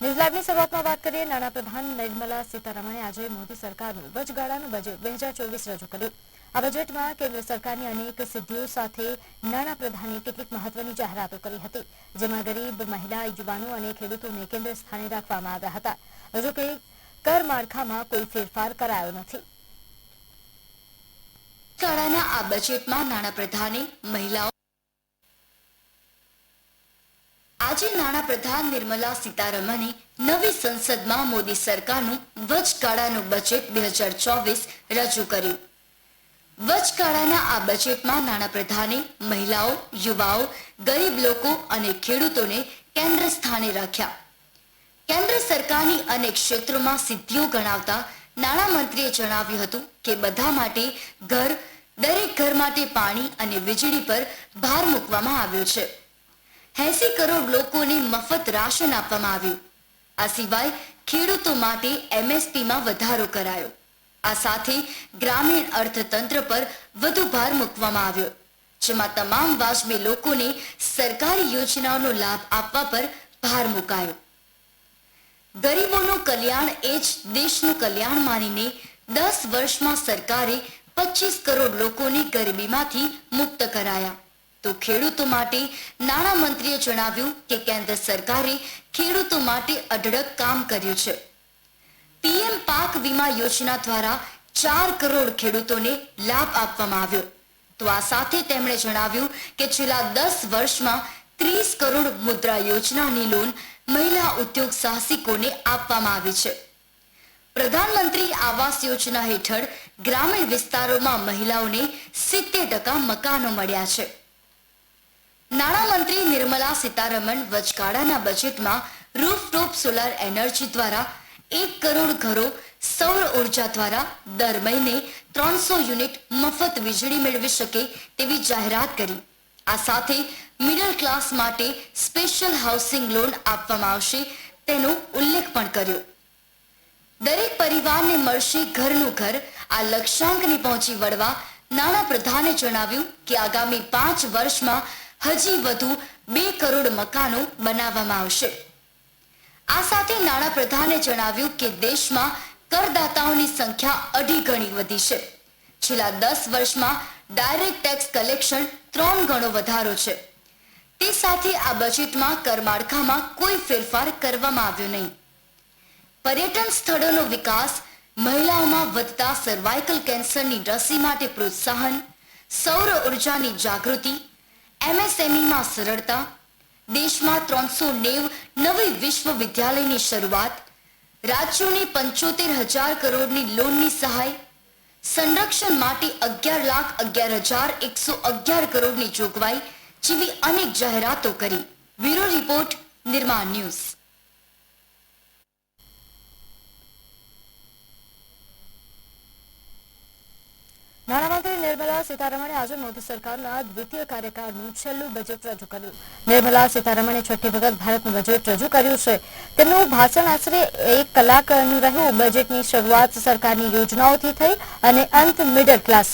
News લાઈવની શરૂઆતમાં વાત કરીએ નાણાપ્રધાન નિર્મલા સીતારમણે આજે મોદી સરકારનું વચગાળાનું બજેટ 2024 રજૂ કર્યું। આ બજેટમાં કેન્દ્ર સરકારની અનેક સિદ્ધિઓ સાથે નાણાપ્રધાને કેટલીક મહત્વની જાહેરાતો કરી હતી, જેમાં ગરીબ, મહિલા, યુવાનો અને ખેડૂતોને કેન્દ્ર સ્થાને રાખવામાં આવ્યા હતા। જો કે કર માળખામાં કોઈ ફેરફાર કરાયો નથી। ગાળાના આ બજેટમાં નાણાપ્રધાને મહિલાઓ આજે નાણાપ્રધાન નિર્મલા સીતારમણે નવી સંસદમાં મોદી સરકારનું વચગાળાનું બજેટ 2024 રજૂ કર્યું। વચગાળાના આ બજેટમાં નાણાપ્રધાને મહિલાઓ, યુવાઓ, ગરીબ લોકો અને ખેડૂતોને કેન્દ્ર સ્થાને રાખ્યા। કેન્દ્ર સરકારની અનેક ક્ષેત્રોમાં સિદ્ધિઓ ગણાવતા નાણામંત્રીએ જણાવ્યું હતું કે બધા માટે ઘર, દરેક ઘર માટે પાણી અને વીજળી પર ભાર મૂકવામાં આવ્યો છે। 80 કરોડ લોકોને મફત રાશન આપવામાં આવ્યું। આ સિવાય ખેડૂતો માટે MSPમાં વધારો કરાયો। આ સાથે ગ્રામીણ અર્થતંત્ર પર વધુ ભાર મૂકવામાં આવ્યો, જેમાં તમામ વાજબી લોકોને સરકારી યોજનાઓનો લાભ આપવા પર ભાર મુકાયો। ગરીબોનું કલ્યાણ એ જ દેશનું કલ્યાણ માનીને 10 વર્ષમાં સરકારે 25 કરોડ લોકોને ગરીબીમાંથી મુક્ત કરાયા। તો ખેડૂતો માટે નાણામંત્રીએ જણાવ્યું કે કેન્દ્ર સરકારે ખેડૂતો માટે અઢળક કામ કર્યું છે। PM પાક વીમા યોજના દ્વારા 4 કરોડ ખેડૂતોને લાભ આપવામાં આવ્યો। તો આ સાથે તેમણે જણાવ્યું કે છેલ્લા 10 વર્ષમાં 30 કરોડ મુદ્રા યોજનાની લોન મહિલા ઉદ્યોગ સાહસિકોને આપવામાં આવી છે। પ્રધાનમંત્રી આવાસ યોજના હેઠળ ગ્રામીણ વિસ્તારોમાં મહિલાઓને 70% મકાનો મળ્યા છે। નાણામંત્રી નિર્મલા સીતારમણ વચગાળાના બજેટમાં રૂફટોપ સોલાર એનર્જી દ્વારા 1 કરોડ ઘરો સૌર ઉર્જા દ્વારા દર મહિને 300 યુનિટ મફત વીજળી મેળવી શકે તેવી જાહેરાત કરી। આ સાથે મિડલ ક્લાસ માટે સ્પેશિયલ હાઉસિંગ લોન આપવામાં આવશે તેનો ઉલ્લેખ પણ કર્યો। દરેક પરિવારને મળશે ઘરનું ઘર। આ લક્ષ્યાંકને પહોંચી વળવા નાણાપ્રધાને જણાવ્યું કે આગામી 5 વર્ષમાં હજી વધુ 2 કરોડ મકાનો બનાવવામાં આવશે। આ સાથે નાણાપ્રધાને જણાવ્યું કે દેશમાં કરદાતાઓની સંખ્યા 2.5 ગણી વધી છે। છેલ્લા 10 વર્ષમાં ડાયરેક્ટ ટેક્સ કલેક્શન 3 ગણો વધારો છે। તે સાથે આ બજેટમાં કરમાળખામાં કોઈ ફેરફાર કરવામાં આવ્યો નહીં। પર્યટન સ્થળોનો વિકાસ, મહિલાઓમાં વધતા સર્વાઇકલ કેન્સરની રસી માટે પ્રોત્સાહન, સૌર ઉર્જાની જાગૃતિ, MSMEમાં સરળતા, દેશમાં 390 નવી વિશ્વવિદ્યાલયની શરૂઆત, રાજ્યોને 75,000 કરોડની લોનની સહાય, સંરક્ષણ માટે 11,11,111 કરોડની જોગવાઈ જેવી અનેક જાહેરાતો કરી। બ્યુરો રિપોર્ટ, નિર્માણ ન્યૂઝ। નાણામંત્રી નિર્મલા સીતારમણે આજે મોદી સરકારના દ્વિતીય કાર્યકાળનું છેલ્લું બજેટ રજૂ કર્યું। નિર્મલા સીતારમણે છઠ્ઠી વખત ભારતનું બજેટ રજૂ કર્યું છે। તેમનું ભાષણ આશરે 1 કલાકનું રહ્યું। બજેટની શરૂઆત સરકારની યોજનાઓથી થઈ અને અંત મિડલ ક્લાસ સાથે।